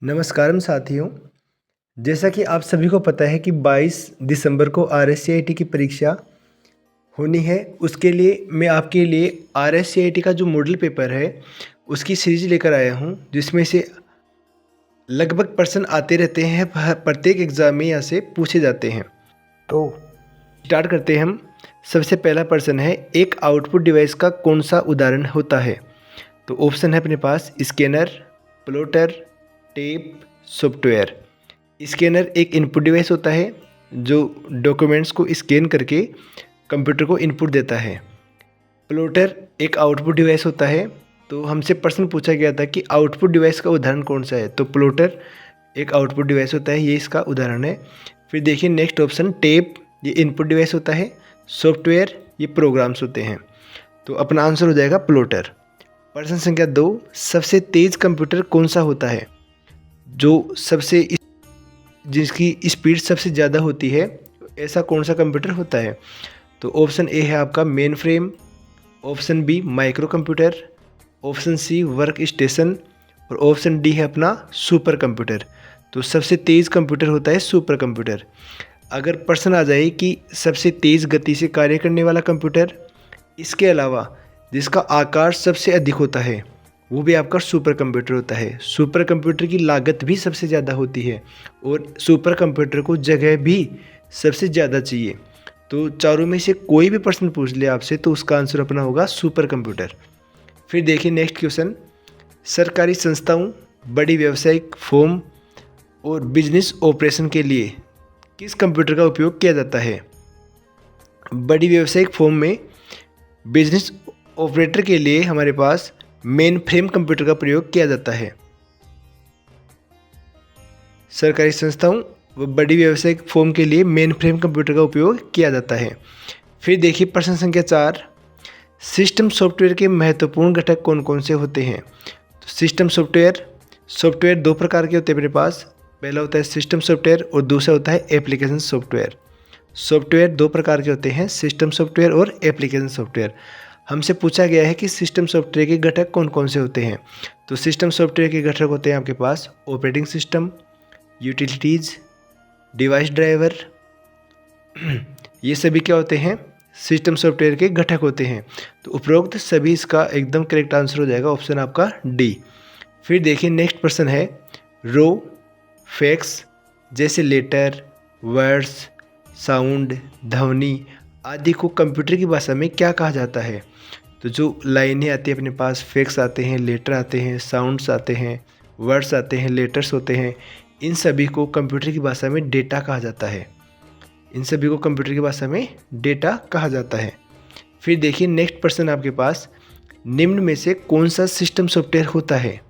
नमस्कारम साथियों। जैसा कि आप सभी को पता है कि 22 दिसंबर को RSCIT की परीक्षा होनी है। उसके लिए मैं आपके लिए RSCIT का जो मॉडल पेपर है उसकी सीरीज लेकर आया हूं, जिसमें से लगभग प्रश्न आते रहते हैं। प्रत्येक एग्ज़ाम में यहाँ से पूछे जाते हैं। तो स्टार्ट करते हैं हम। सबसे पहला प्रश्न है, एक आउटपुट डिवाइस का कौन सा उदाहरण होता है? तो ऑप्शन है अपने पास scanner, plotter, tape, software. Scanner एक इनपुट डिवाइस होता है जो डॉक्यूमेंट्स को स्कैन करके कंप्यूटर को इनपुट देता है। प्लॉटर एक आउटपुट डिवाइस होता है। तो हमसे प्रश्न पूछा गया था कि आउटपुट डिवाइस का उदाहरण कौन सा है, तो प्लॉटर एक आउटपुट डिवाइस होता है, ये इसका उदाहरण है। फिर देखिए नेक्स्ट ऑप्शन, टेप ये इनपुट डिवाइस होता है, सॉफ्टवेयर ये प्रोग्राम्स होते हैं। तो अपना आंसर हो जाएगा प्लॉटर। प्रश्न संख्या 2, सबसे तेज कंप्यूटर कौन सा होता है? जो जिसकी स्पीड सबसे ज़्यादा होती है, ऐसा कौन सा कंप्यूटर होता है? तो ऑप्शन ए है आपका mainframe, option B microcomputer, option C workstation और ऑप्शन डी है अपना सुपर कंप्यूटर। तो सबसे तेज़ कंप्यूटर होता है सुपर कंप्यूटर। अगर प्रश्न आ जाए कि सबसे तेज़ गति से कार्य करने वाला कंप्यूटर, इसके अलावा जिसका आकार सबसे अधिक होता है, वो भी आपका सुपर कंप्यूटर होता है। सुपर कंप्यूटर की लागत भी सबसे ज़्यादा होती है और सुपर कंप्यूटर को जगह भी सबसे ज़्यादा चाहिए। तो चारों में से कोई भी प्रश्न पूछ ले आपसे तो उसका आंसर अपना होगा सुपर कंप्यूटर। फिर देखिए नेक्स्ट क्वेश्चन, सरकारी संस्थाओं, बड़ी व्यावसायिक फर्म और बिजनेस ऑपरेशन के लिए किस कंप्यूटर का उपयोग किया जाता है? बड़ी व्यावसायिक फर्म में बिजनेस ऑपरेटर के लिए हमारे पास मेन फ्रेम कंप्यूटर का प्रयोग किया जाता है। सरकारी संस्थाओं व बड़ी व्यावसायिक फर्म के लिए मेन फ्रेम कंप्यूटर का उपयोग किया जाता है। फिर देखिए प्रश्न संख्या 4, सिस्टम सॉफ्टवेयर के महत्वपूर्ण घटक कौन कौन से होते हैं? तो सिस्टम सॉफ्टवेयर दो प्रकार के होते हैं मेरे पास। पहला होता है सिस्टम सॉफ्टवेयर और दूसरा होता है एप्लीकेशन सॉफ्टवेयर। सॉफ्टवेयर दो प्रकार के होते हैं, सिस्टम सॉफ्टवेयर और एप्लीकेशन सॉफ्टवेयर। हमसे पूछा गया है कि सिस्टम सॉफ्टवेयर के घटक कौन कौन से होते हैं। तो सिस्टम सॉफ्टवेयर के घटक होते हैं आपके पास operating system, utilities, device driver, ये सभी क्या होते हैं? सिस्टम सॉफ्टवेयर के घटक होते हैं। तो उपरोक्त सभी इसका एकदम करेक्ट आंसर हो जाएगा ऑप्शन आपका डी। फिर देखिए नेक्स्ट प्रश्न है, रो, फैक्स जैसे लेटर, वर्ड्स, साउंड, ध्वनि आदि को कंप्यूटर की भाषा में क्या कहा जाता है? तो जो लाइनें आती हैं अपने पास, फैक्स आते हैं, लेटर आते हैं, साउंड्स आते हैं, वर्ड्स आते हैं, लेटर्स होते हैं, इन सभी को कंप्यूटर की भाषा में डेटा कहा जाता है। इन सभी को कंप्यूटर की भाषा में डेटा कहा जाता है। फिर देखिए नेक्स्ट प्रश्न आपके पास, निम्न में से कौन सा सिस्टम सॉफ्टवेयर होता है?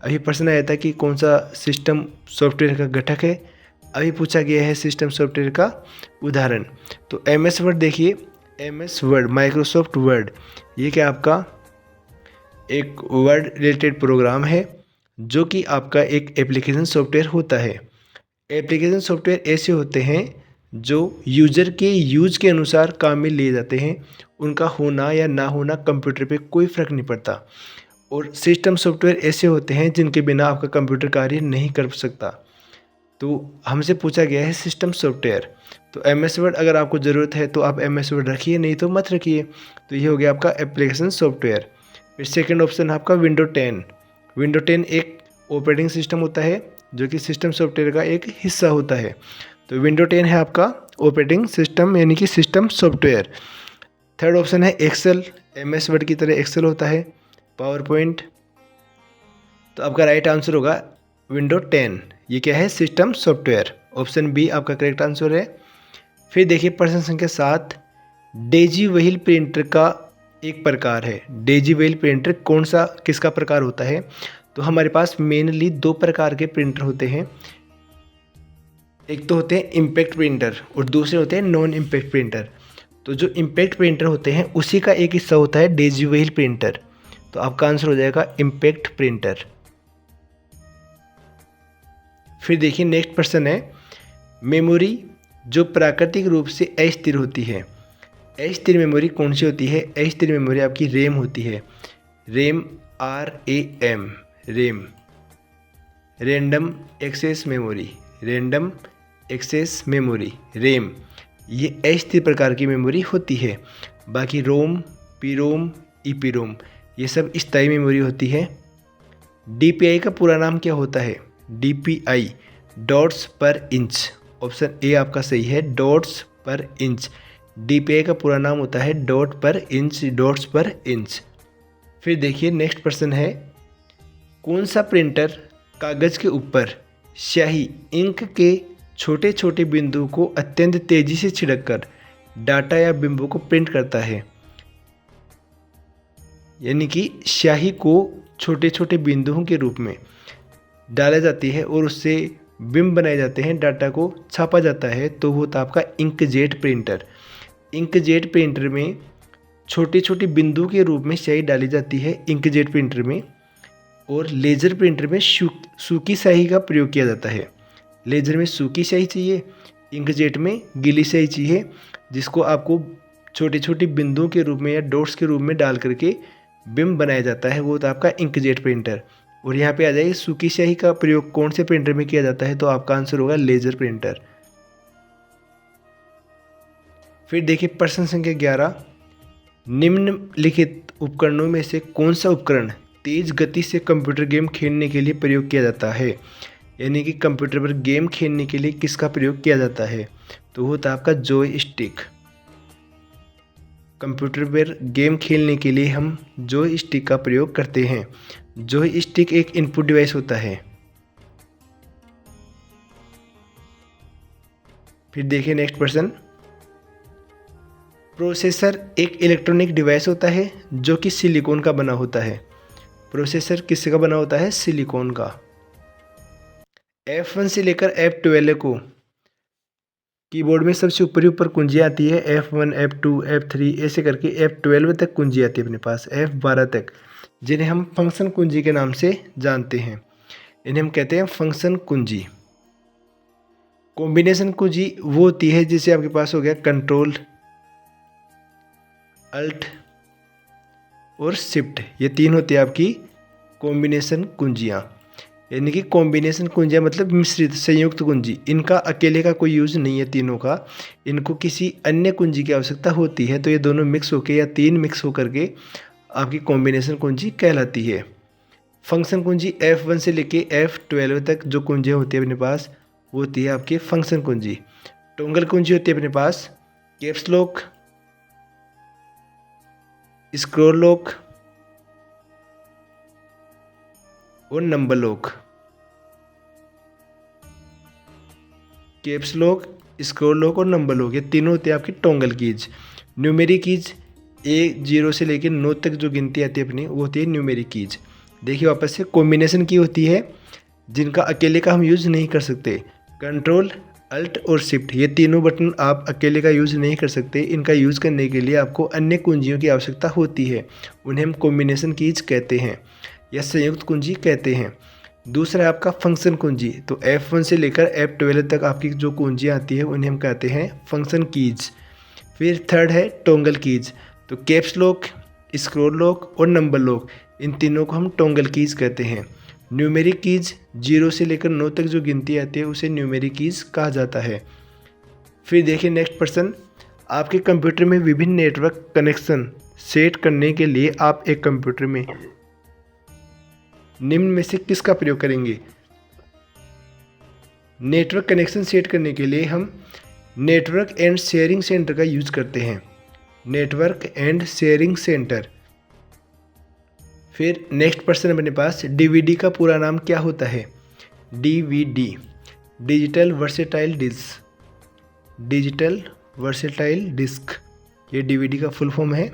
अभी प्रश्न आया था कि कौन सा सिस्टम सॉफ्टवेयर का घटक है, अभी पूछा गया है सिस्टम सॉफ्टवेयर का उदाहरण। तो MS वर्ड देखिए, MS वर्ड, माइक्रोसॉफ्ट वर्ड, ये क्या आपका एक वर्ड रिलेटेड प्रोग्राम है जो कि आपका एक एप्लीकेशन सॉफ्टवेयर होता है। एप्लीकेशन सॉफ्टवेयर ऐसे होते हैं जो यूज़र के यूज़ के अनुसार काम में लिए जाते हैं। उनका होना या ना होना कंप्यूटर पे कोई फ़र्क नहीं पड़ता। और सिस्टम सॉफ्टवेयर ऐसे होते हैं जिनके बिना आपका कंप्यूटर कार्य नहीं कर सकता। तो हमसे पूछा गया है सिस्टम सॉफ्टवेयर। तो MS वर्ड अगर आपको ज़रूरत है तो आप MS वर्ड रखिए, नहीं तो मत रखिए। तो ये हो गया आपका एप्लीकेशन सॉफ्टवेयर। फिर सेकंड ऑप्शन है आपका विंडो 10। विंडो 10 एक ऑपरेटिंग सिस्टम होता है जो कि सिस्टम सॉफ्टवेयर का एक हिस्सा होता है। तो विंडो 10 है आपका ऑपरेटिंग सिस्टम यानी कि सिस्टम सॉफ्टवेयर। थर्ड ऑप्शन है एक्सेल, MS वर्ड की तरह एक्सेल होता है, पावर पॉइंट। तो आपका राइट आंसर होगा विंडो 10, ये क्या है? System software. ऑप्शन बी आपका करेक्ट आंसर है। फिर देखिए प्रश्न संख्या 7, डेजी व्हील प्रिंटर का एक प्रकार है। डेजी व्हील प्रिंटर कौन सा किसका प्रकार होता है? तो हमारे पास मेनली दो प्रकार के प्रिंटर होते हैं। एक तो होते हैं इम्पैक्ट प्रिंटर और दूसरे होते हैं नॉन इम्पैक्ट प्रिंटर। तो जो इम्पैक्ट प्रिंटर होते हैं उसी का एक हिस्सा होता है डेजी व्हील प्रिंटर। तो आपका आंसर हो जाएगा इम्पैक्ट प्रिंटर। फिर देखिए नेक्स्ट प्रश्न है, मेमोरी जो प्राकृतिक रूप से अस्थिर होती है, अस्थिर मेमोरी कौन सी होती है? अस्थिर मेमोरी आपकी रैम होती है। RAM, RAM, RAM. Random access memory, random access memory RAM, ये अस्थिर प्रकार की मेमोरी होती है। बाकी रोम, पीरोम, ईपीरोम ये सब स्थायी मेमोरी होती है। डीपीआई का पूरा नाम क्या होता है? डीपीआई डॉट्स पर इंच, ऑप्शन ए आपका सही है, डॉट्स पर इंच। डीपीआई का पूरा नाम होता है डॉट पर इंच, डॉट्स पर इंच। फिर देखिए नेक्स्ट प्रश्न है, कौन सा प्रिंटर कागज़ के ऊपर स्याही इंक के छोटे छोटे बिंदुओं को अत्यंत तेजी से छिड़ककर डाटा या बिंबों को प्रिंट करता है? यानी कि स्याही को छोटे छोटे बिंदुओं के रूप में डाला जाती है और उससे बिंब बनाए जाते हैं, डाटा को छापा जाता है, तो वो था आपका इंकजेट प्रिंटर। इंकजेट प्रिंटर में छोटे छोटे बिंदु के रूप में स्याही डाली जाती है इंकजेट प्रिंटर में, और लेज़र प्रिंटर में सूखी स्याही का प्रयोग किया जाता है। लेज़र में सूखी स्याही चाहिए, इंकजेट में गीली स्याही चाहिए, जिसको आपको छोटे छोटे बिंदुओं के रूप में या डॉट्स के रूप में डाल करके बिंब बनाया जाता है, वो था आपका इंकजेट प्रिंटर। और यहाँ पे आ जाइए सूखी स्याही का प्रयोग कौन से प्रिंटर में किया जाता है, तो आपका आंसर होगा लेज़र प्रिंटर। फिर देखिए प्रश्न संख्या 11, निम्नलिखित उपकरणों में से कौन सा उपकरण तेज गति से कंप्यूटर गेम खेलने के लिए प्रयोग किया जाता है? यानी कि कंप्यूटर पर गेम खेलने के लिए किसका प्रयोग किया जाता है? तो वो था आपका जॉय स्टिक। कंप्यूटर पर गेम खेलने के लिए हम जॉय स्टिक का प्रयोग करते हैं। जॉय स्टिक एक इनपुट डिवाइस होता है। फिर देखिए नेक्स्ट प्रश्न, प्रोसेसर एक इलेक्ट्रॉनिक डिवाइस होता है जो कि सिलिकॉन का बना होता है। प्रोसेसर किससे का बना होता है? सिलिकॉन का। F1 से लेकर F12 को कीबोर्ड में सबसे ऊपर कुंजी आती है, F1, F2, F3 ऐसे करके F12 तक कुंजी आती है अपने पास, F12 तक, जिन्हें हम फंक्शन कुंजी के नाम से जानते हैं। इन्हें हम कहते हैं फंक्शन कुंजी। कॉम्बिनेशन कुंजी वो होती है जिसे आपके पास हो गया कंट्रोल, अल्ट और शिफ्ट, ये तीन होती है आपकी कॉम्बिनेशन कुंजियाँ। यानी कि कॉम्बिनेशन कुंजियाँ मतलब मिश्रित संयुक्त कुंजी, इनका अकेले का कोई यूज नहीं है तीनों का, इनको किसी अन्य कुंजी की आवश्यकता होती है, तो ये दोनों मिक्स होकर या तीन मिक्स होकर के आपकी कॉम्बिनेशन कुंजी कहलाती है। फंक्शन कुंजी F1 से लेके F12 तक जो कुंजियाँ होती है अपने पास वो होती है आपकी फंक्शन कुंजी। टोंगल कुंजी होती है अपने पास कैप्स लॉक, स्क्रॉल लॉक और number lock. Caps lock, scroll lock और नंबर लॉक, ये तीनों होते हैं आपकी टोंगल कीज। न्यूमेरिक कीज 0 से लेकर 9 तक जो गिनती आती है अपनी वो होती है न्यूमेरिक कीज। देखिए वापस से कॉम्बिनेशन की होती है जिनका अकेले का हम यूज़ नहीं कर सकते, कंट्रोल, अल्ट और शिफ्ट, ये तीनों बटन आप अकेले का यूज़ नहीं कर सकते, इनका यूज़ करने के लिए आपको अन्य कुंजियों की आवश्यकता होती है, उन्हें हम कॉम्बिनेशन कीज कहते हैं या संयुक्त कुंजी कहते हैं। दूसरा है आपका फंक्शन कुंजी, तो F1 से लेकर F12 तक आपकी जो कुंजी आती है उन्हें हम कहते हैं फंक्शन कीज। फिर थर्ड है टोंगल कीज, तो कैप्स लॉक, स्क्रॉल लॉक और नंबर लॉक, इन तीनों को हम टोंगल कीज कहते हैं। न्यूमेरिक कीज 0 से लेकर 9 तक जो गिनती आती है उसे न्यूमेरिक कीज कहा जाता है। फिर देखिए नेक्स्ट प्रश्न, आपके कंप्यूटर में विभिन्न नेटवर्क कनेक्शन सेट करने के लिए आप एक कंप्यूटर में निम्न में से किसका प्रयोग करेंगे? नेटवर्क कनेक्शन सेट करने के लिए हम नेटवर्क एंड शेयरिंग सेंटर का यूज करते हैं, नेटवर्क एंड शेयरिंग सेंटर। फिर नेक्स्ट प्रश्न अपने पास, डीवीडी का पूरा नाम क्या होता है? DVD digital versatile disc, digital versatile disc, ये डीवीडी का फुल फॉर्म है।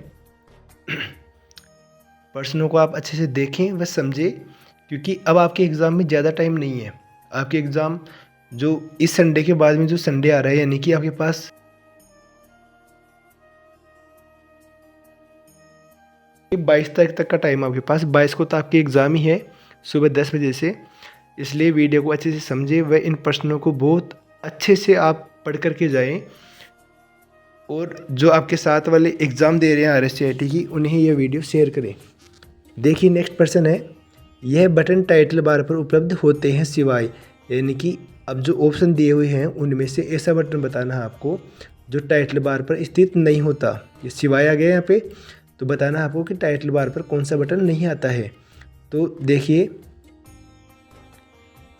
प्रश्नों को आप अच्छे से देखें व समझें, क्योंकि अब आपके एग्ज़ाम में ज़्यादा टाइम नहीं है। आपके एग्ज़ाम जो इस संडे के बाद में जो संडे आ रहा है, यानी कि आपके पास 22 तारीख तक का टाइम, आपके पास 22 को तो आपकी एग्ज़ाम ही है सुबह 10 बजे से, इसलिए वीडियो को अच्छे से समझें व इन प्रश्नों को बहुत अच्छे से आप पढ़ करके जाएं, और जो आपके साथ वाले एग्ज़ाम दे रहे हैं RSCIT की, उन्हें यह वीडियो शेयर करें। देखिए नेक्स्ट प्रश्न है, यह बटन टाइटल बार पर उपलब्ध होते हैं सिवाय, यानी कि अब जो ऑप्शन दिए हुए हैं उनमें से ऐसा बटन बताना है आपको जो टाइटल बार पर स्थित नहीं होता। ये सिवाय आ गया यहाँ पे, तो बताना है आपको कि टाइटल बार पर कौन सा बटन नहीं आता है। तो देखिए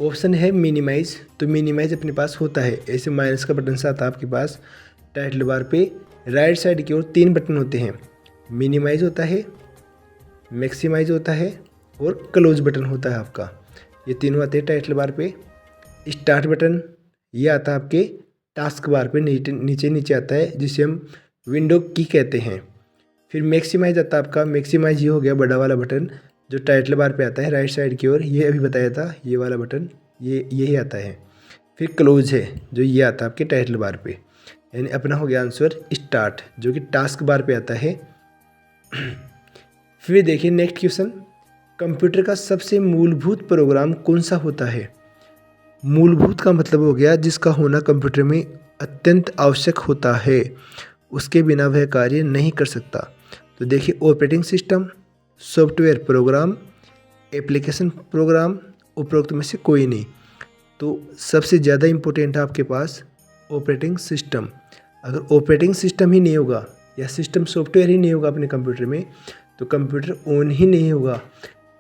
ऑप्शन है मिनिमाइज, तो मिनिमाइज अपने पास होता है, ऐसे माइनस का बटन सा आता है आपके पास। टाइटल बार पे राइट साइड की ओर 3 बटन होते हैं, मिनिमाइज होता है, मैक्सिमाइज होता है और क्लोज बटन होता है आपका। ये तीनों आते हैं टाइटल बार पे। स्टार्ट बटन ये आता है आपके टास्क बार पे नीचे नीचे आता है, जिसे हम विंडो की कहते हैं। फिर मैक्सिमाइज आता है आपका, मैक्सिमाइज ये हो गया बड़ा वाला बटन जो टाइटल बार पे आता है राइट साइड की ओर, ये अभी बताया था, ये वाला बटन ये यही आता है। फिर क्लोज है जो ये आता है आपके टाइटल बार पे, यानी अपना हो गया आंसर स्टार्ट जो कि टास्क बार पे आता है। फिर देखिए नेक्स्ट क्वेश्चन, कंप्यूटर का सबसे मूलभूत प्रोग्राम कौन सा होता है। मूलभूत का मतलब हो गया जिसका होना कंप्यूटर में अत्यंत आवश्यक होता है, उसके बिना वह कार्य नहीं कर सकता। तो देखिए operating system, software program, application program, उपरोक्त में से कोई नहीं। तो सबसे ज़्यादा इम्पोर्टेंट है आपके पास ऑपरेटिंग सिस्टम। अगर ऑपरेटिंग सिस्टम ही नहीं होगा या सिस्टम सॉफ्टवेयर ही नहीं होगा अपने कंप्यूटर में तो कंप्यूटर ऑन ही नहीं होगा।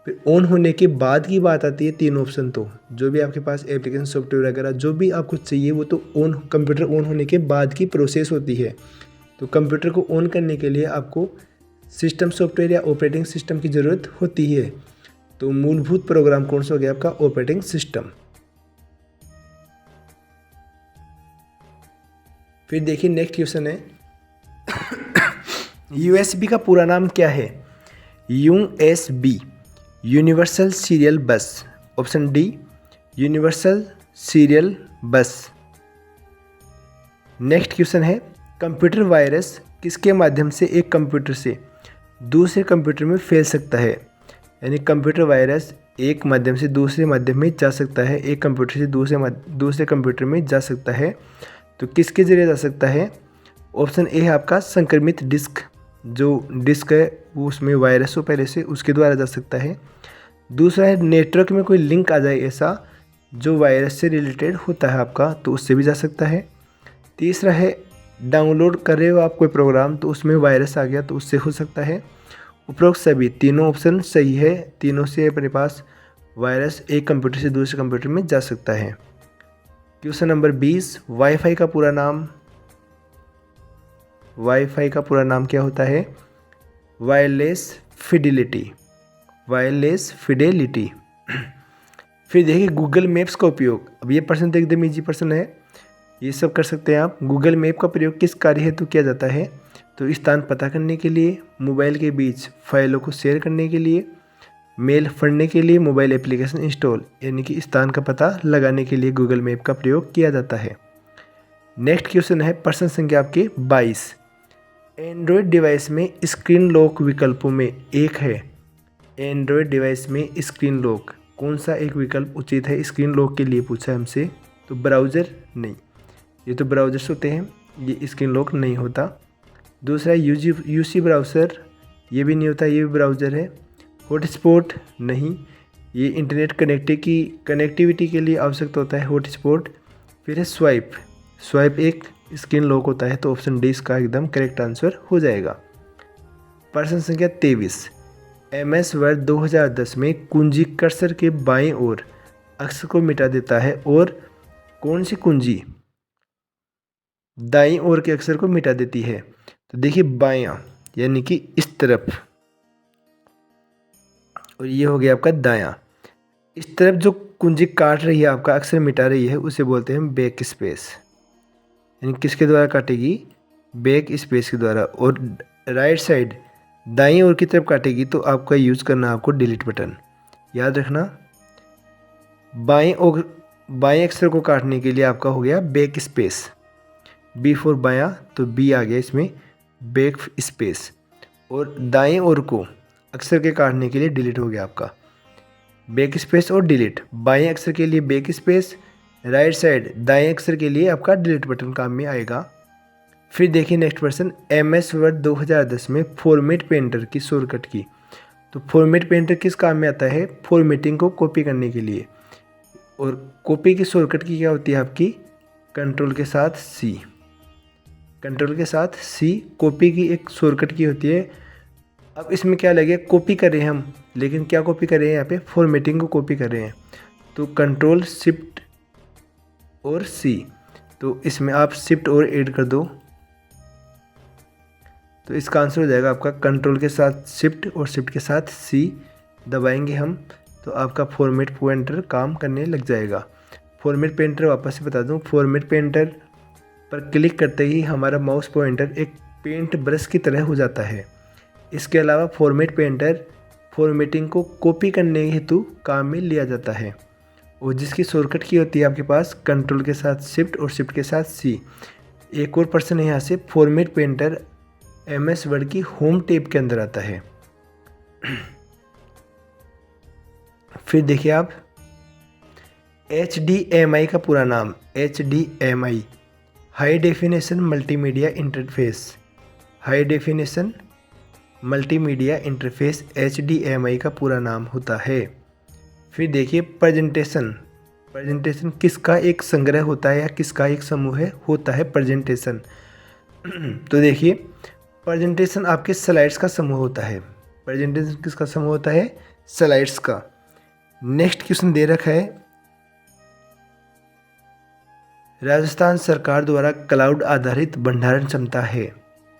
फिर ऑन होने के बाद की बात आती है 3 ऑप्शन, तो जो भी आपके पास एप्लीकेशन सॉफ्टवेयर वगैरह जो भी आपको चाहिए वो तो ऑन कंप्यूटर ऑन होने के बाद की प्रोसेस होती है। तो कंप्यूटर को ऑन करने के लिए आपको सिस्टम सॉफ्टवेयर या ऑपरेटिंग सिस्टम की ज़रूरत होती है। तो मूलभूत प्रोग्राम कौन सा हो गया आपका ऑपरेटिंग सिस्टम। फिर देखिए नेक्स्ट क्वेश्चन है यूएसबी का पूरा नाम क्या है। यूएसबी यूनिवर्सल सीरियल बस, ऑप्शन डी यूनिवर्सल सीरियल बस। नेक्स्ट क्वेश्चन है कंप्यूटर वायरस किसके माध्यम से एक कंप्यूटर से दूसरे कंप्यूटर में फैल सकता है। यानी कंप्यूटर वायरस एक माध्यम से दूसरे माध्यम में जा सकता है, एक कंप्यूटर से दूसरे कंप्यूटर में जा सकता है। तो किसके जरिए जा सकता है। ऑप्शन ए है आपका संक्रमित डिस्क, जो डिस्क है वो उसमें वायरस हो पहले से, उसके द्वारा जा सकता है। दूसरा है नेटवर्क में कोई लिंक आ जाए ऐसा जो वायरस से रिलेटेड होता है आपका, तो उससे भी जा सकता है। तीसरा है डाउनलोड कर रहे हो आप कोई प्रोग्राम तो उसमें वायरस आ गया तो उससे हो सकता है। उपरोक्त सभी तीनों ऑप्शन सही है, तीनों से अपने पास वायरस एक कंप्यूटर से दूसरे कंप्यूटर में जा सकता है। क्वेश्चन नंबर 20, वाईफाई का पूरा नाम। वाईफाई का पूरा नाम क्या होता है। Wireless Fidelity, wireless Fidelity. फिर देखिए गूगल मैप्स का उपयोग, अब ये प्रश्न तो एकदम ईजी प्रश्न है, ये सब कर सकते हैं आप। गूगल मैप का प्रयोग किस कार्य हेतु किया जाता है। तो स्थान पता करने के लिए, मोबाइल के बीच फाइलों को शेयर करने के लिए, मेल पढ़ने के लिए, मोबाइल एप्लीकेशन इंस्टॉल यानी कि स्थान का पता लगाने के लिए गूगल मैप का प्रयोग किया जाता है। नेक्स्ट क्वेश्चन है प्रश्न संख्या आपके 22, एंड्रॉयड डिवाइस में स्क्रीन लॉक विकल्पों में एक है। एंड्रॉयड डिवाइस में स्क्रीन लॉक कौन सा एक विकल्प उचित है स्क्रीन लॉक के लिए पूछा है हमसे। तो ब्राउज़र नहीं, ये तो ब्राउज़र्स होते हैं, ये स्क्रीन लॉक नहीं होता। दूसरा यूसी ब्राउज़र, ये भी नहीं होता, ये भी ब्राउज़र है। हॉटस्पॉट नहीं, ये इंटरनेट कनेक्टिविटी के लिए आवश्यक होता है हॉटस्पॉट। फिर है स्वाइप एक स्क्रीन लॉक होता है, तो ऑप्शन डी इसका एकदम करेक्ट आंसर हो जाएगा। प्रश्न संख्या 23, MS वर्ड 2010 में कुंजी कर्सर के बाईं ओर अक्षर को मिटा देता है और कौन सी कुंजी दाईं ओर के अक्षर को मिटा देती है। तो देखिए बायां यानी कि इस तरफ, और ये हो गया आपका दायां। इस तरफ जो कुंजी काट रही है आपका अक्षर मिटा रही है उसे बोलते हैं बैक स्पेस, यानी किसके द्वारा काटेगी, बैक स्पेस के द्वारा। और राइट साइड दाईं ओर की तरफ काटेगी तो आपका यूज करना आपको डिलीट बटन, याद रखना। बाएं अक्षर को काटने के लिए आपका हो गया बैक स्पेस, बी फॉर बायां तो बी आ गया इसमें बैक स्पेस। और दाएं ओर को अक्षर के काटने के लिए डिलीट हो गया आपका बैक स्पेस और डिलीट। बाएं अक्षर के लिए बैक स्पेस, राइट साइड दाएं अक्षर के लिए आपका डिलीट बटन काम में आएगा। फिर देखिए नेक्स्ट प्रश्न, MS वर्ड 2010 में फॉर्मेट पेंटर की शॉर्टकट की तो फॉर्मेट पेंटर किस काम में आता है? फॉर्मेटिंग को कॉपी करने के लिए। और कॉपी की शॉर्टकट की क्या होती है आपकी? कंट्रोल के साथ सी। कंट्रोल के साथ सी कॉपी की एक शॉर्टकट की होती है। अब इसमें क्या लगे, कॉपी कर रहे हैं हम, लेकिन क्या कॉपी कर रहे हैं? यहाँ पे फॉर्मेटिंग को कॉपी कर रहे हैं। तो कंट्रोल शिफ्ट और सी, तो इसमें आप शिफ्ट और ऐड कर दो, तो इसका आंसर हो जाएगा आपका कंट्रोल के साथ शिफ्ट और शिफ्ट के साथ सी दबाएंगे हम, तो आपका फॉर्मेट पेंटर काम करने लग जाएगा। फॉर्मेट पेंटर वापस से बता दूं, फॉर्मेट पेंटर पर क्लिक करते ही हमारा माउस पॉइंटर एक पेंट ब्रश की तरह हो जाता है। इसके अलावा फॉर्मेट पेंटर फॉर्मेटिंग को कॉपी करने हेतु काम में लिया जाता है, और जिसकी शॉर्टकट की होती है आपके पास कंट्रोल के साथ शिफ्ट और शिफ्ट के साथ सी। एक और पर्सन है यहाँ से, फॉर्मेट पेंटर MS वर्ड की होम टैब के अंदर आता है। फिर देखिए आप, HDMI का पूरा नाम, HDMI high definition multimedia interface, high definition multimedia interface HDMI का पूरा नाम होता है। फिर देखिए प्रेजेंटेशन, प्रेजेंटेशन किसका एक संग्रह होता है या किसका एक समूह है? होता है प्रेजेंटेशन। तो देखिए प्रेजेंटेशन आपके स्लाइड्स का समूह होता है। प्रेजेंटेशन किसका समूह होता है? स्लाइड्स का। नेक्स्ट क्वेश्चन दे रखा है, राजस्थान सरकार द्वारा क्लाउड आधारित भंडारण क्षमता है।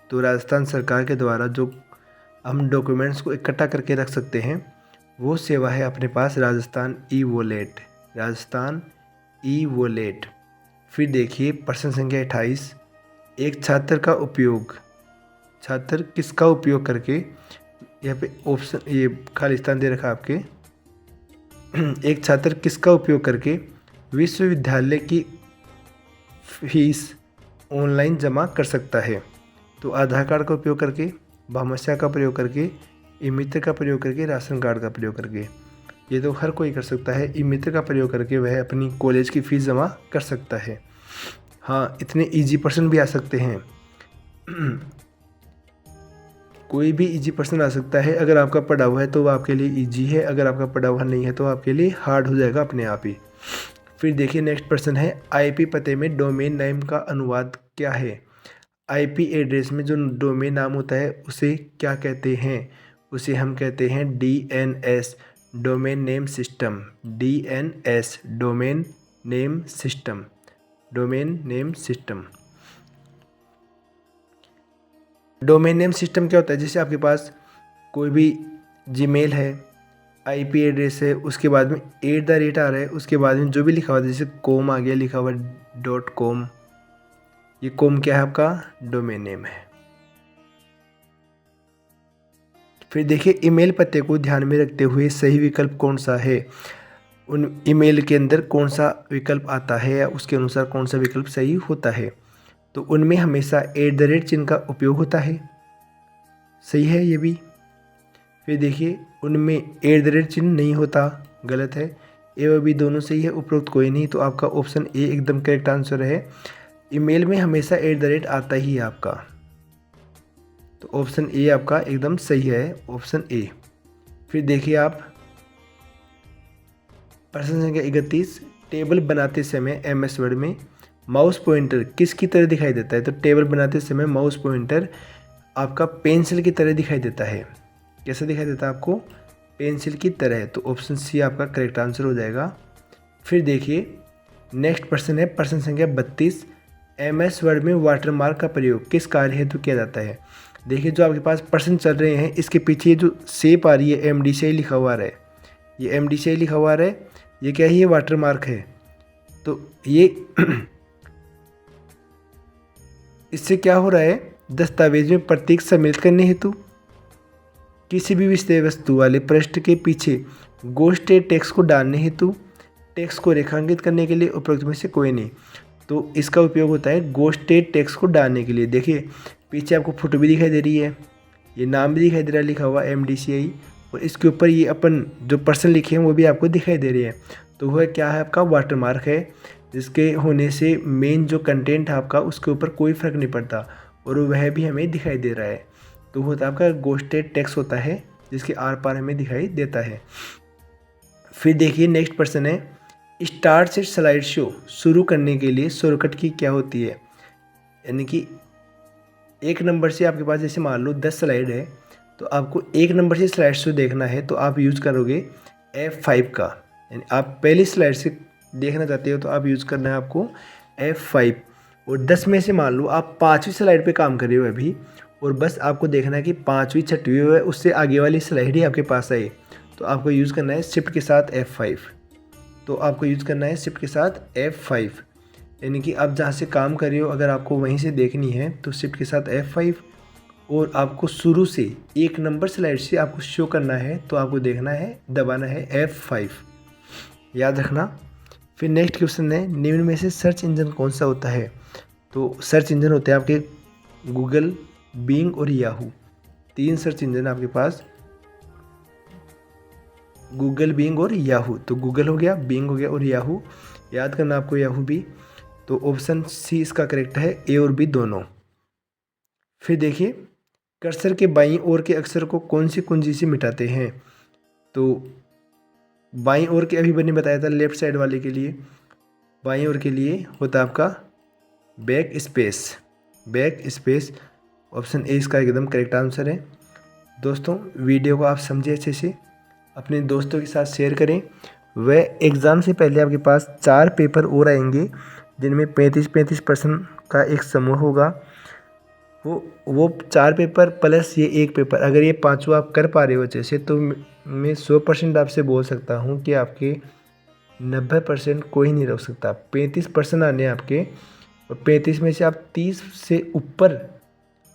तो राजस्थान सरकार के द्वारा जो हम डॉक्यूमेंट्स को इकट्ठा करके रख सकते हैं, वो सेवा है अपने पास राजस्थान ई-वॉलेट, राजस्थान ई-वॉलेट। फिर देखिए प्रश्न संख्या 28, एक छात्र का उपयोग, छात्र किसका उपयोग करके, यहाँ पे ऑप्शन ये खालिस्तान दे रखा आपके, एक छात्र किसका उपयोग करके विश्वविद्यालय की फीस ऑनलाइन जमा कर सकता है? तो आधार कार्ड का उपयोग करके, भामाशाह का प्रयोग करके, ई मित्र का प्रयोग करके, राशन कार्ड का प्रयोग करके। ये तो हर कोई कर सकता है। ई मित्र का प्रयोग करके वह अपनी कॉलेज की फ़ीस जमा कर सकता है। हाँ, इतने इजी प्रश्न भी आ सकते हैं। कोई भी इजी प्रश्न आ सकता है। अगर आपका पढ़ा हुआ है तो वो आपके लिए इजी है, अगर आपका पढ़ा हुआ नहीं है तो आपके लिए हार्ड हो जाएगा अपने आप ही। फिर देखिए नेक्स्ट प्रश्न है, IP पते में डोमेन नेम का अनुवाद क्या है? IP एड्रेस में जो डोमेन नाम होता है उसे क्या कहते हैं? उसे हम कहते हैं DNS, domain name system, DNS domain name system, domain name system. Domain name system क्या होता है? जैसे आपके पास कोई भी जीमेल है, IP एड्रेस है, उसके बाद में @ आ रहा है, उसके बाद में जो भी लिखा हुआ है, जैसे कॉम आ गया, लिखा हुआ .com, ये कॉम क्या है? आपका डोमेन नेम है। फिर देखिए ईमेल पते को ध्यान में रखते हुए सही विकल्प कौन सा है? उन ईमेल के अंदर कौन सा विकल्प आता है या उसके अनुसार कौन सा विकल्प सही होता है? तो उनमें हमेशा @ चिन्ह का उपयोग होता है, सही है ये भी। फिर देखिए उनमें @ चिन्ह नहीं होता, गलत है। ए और बी दोनों सही है, उपरोक्त कोई नहीं, तो आपका ऑप्शन ए एकदम करेक्ट आंसर है। ईमेल में हमेशा @ आता ही है आपका, तो ऑप्शन ए आपका एकदम सही है, ऑप्शन ए। फिर देखिए आप प्रश्न संख्या 31, टेबल बनाते समय MS वर्ड में माउस पॉइंटर किसकी तरह दिखाई देता है? तो टेबल बनाते समय माउस पॉइंटर आपका पेंसिल की तरह दिखाई देता है। कैसे दिखाई देता है आपको? पेंसिल की तरह, तो ऑप्शन सी आपका करेक्ट आंसर हो जाएगा। फिर देखिए नेक्स्ट प्रश्न है प्रश्न संख्या 32, MS वर्ड में वाटरमार्क का प्रयोग किस कार्य हेतु किया जाता है? देखिए जो आपके पास प्रश्न चल रहे हैं, इसके पीछे जो शेप आ रही है MDCI लिखा हुआ है, ये MDCI लिखा हुआ है, ये क्या है? ये वाटरमार्क है। तो ये इससे क्या हो रहा है? दस्तावेज में प्रतीक सम्मिलित करने हेतु किसी भी विषय वस्तु वाले पृष्ठ के पीछे गोस्टेड टेक्स्ट को डालने हेतु टेक्स्ट को रेखांकित करने के लिए उपरोक्त में से कोई नहीं। तो इसका उपयोग होता है गोस्टेड टेक्स्ट को डालने के लिए। देखिए पीछे आपको फोटो भी दिखाई दे रही है, ये नाम भी दिखाई दे रहा है लिखा हुआ MDCI, और इसके ऊपर ये अपन जो पर्सन लिखे हैं वो भी आपको दिखाई दे रही है। तो वह क्या है? आपका वाटरमार्क है, जिसके होने से मेन जो कंटेंट है आपका उसके ऊपर कोई फ़र्क नहीं पड़ता, और वह भी हमें दिखाई दे रहा है। तो होता है आपका गोस्टेड टेक्स्ट होता है जिसके आर पार हमें दिखाई देता है। फिर देखिए नेक्स्ट प्रश्न है, स्टार्ट से स्लाइड शो शुरू करने के लिए शॉर्टकट की क्या होती है। यानी कि 1 नंबर से आपके पास जैसे मान लो 10 स्लाइड है, तो आपको 1 नंबर से स्लाइड शो देखना है तो आप यूज़ करोगे F5 का। यानी आप पहली स्लाइड से देखना चाहते हो तो आप यूज़ करना है आपको F5। और 10 में से मान लो आप 5वीं स्लाइड पे काम कर रहे हो अभी, और बस आपको देखना है कि 5वीं 6वीं है उससे आगे वाली स्लाइड ही आपके पास आए, तो आपको यूज़ करना है शिफ्ट के साथ F5। तो आपको यूज़ करना है शिफ्ट के साथ F5। यानी कि आप जहाँ से काम कर रहे हो अगर आपको वहीं से देखनी है तो शिफ्ट के साथ F5, और आपको शुरू से 1 नंबर स्लाइड से आपको शो करना है तो आपको देखना है, दबाना है F5, याद रखना। फिर नेक्स्ट क्वेश्चन है, निम्न में से सर्च इंजन कौन सा होता है। तो सर्च इंजन होते हैं आपके गूगल, बिंग और याहू। 3 सर्च इंजन आपके पास, गूगल, बिंग और याहू। तो गूगल हो गया, बिंग हो गया और याहू, याद करना आपको याहू भी। तो ऑप्शन सी इसका करेक्ट है, ए और बी दोनों। फिर देखिए, कर्सर के बाईं ओर के अक्षर को कौन सी कुंजी से मिटाते हैं। तो बाईं ओर के अभी मैंने बताया था लेफ्ट साइड वाले के लिए, बाईं ओर के लिए होता है आपका back space, back space. Option A इसका एकदम करेक्ट आंसर है। दोस्तों वीडियो को आप समझे अच्छे से, अपने दोस्तों के साथ शेयर करें। वह एग्ज़ाम से पहले आपके पास 4 पेपर और आएंगे जिनमें 35-35 प्रश्न का एक समूह होगा। वो 4 पेपर प्लस ये 1 पेपर, अगर ये 5 आप कर पा रहे हो अच्छे से तो मैं 100% आपसे बोल सकता हूँ कि आपके 90% कोई नहीं रोक सकता। 35% आने आपके, और 35 में से आप 30 से ऊपर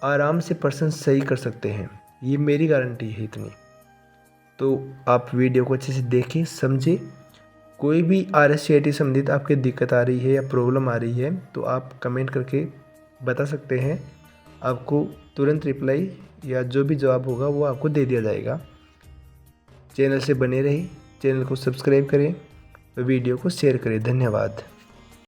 आराम से प्रश्न सही कर सकते हैं, ये मेरी गारंटी है इतनी। तो आप वीडियो को अच्छे से देखें, समझें। कोई भी RSCIT संबंधित आपकी दिक्कत आ रही है या प्रॉब्लम आ रही है तो आप कमेंट करके बता सकते हैं, आपको तुरंत रिप्लाई या जो भी जवाब होगा वो आपको दे दिया जाएगा। चैनल से बने रहें, चैनल को सब्सक्राइब करें, वीडियो को शेयर करें। धन्यवाद।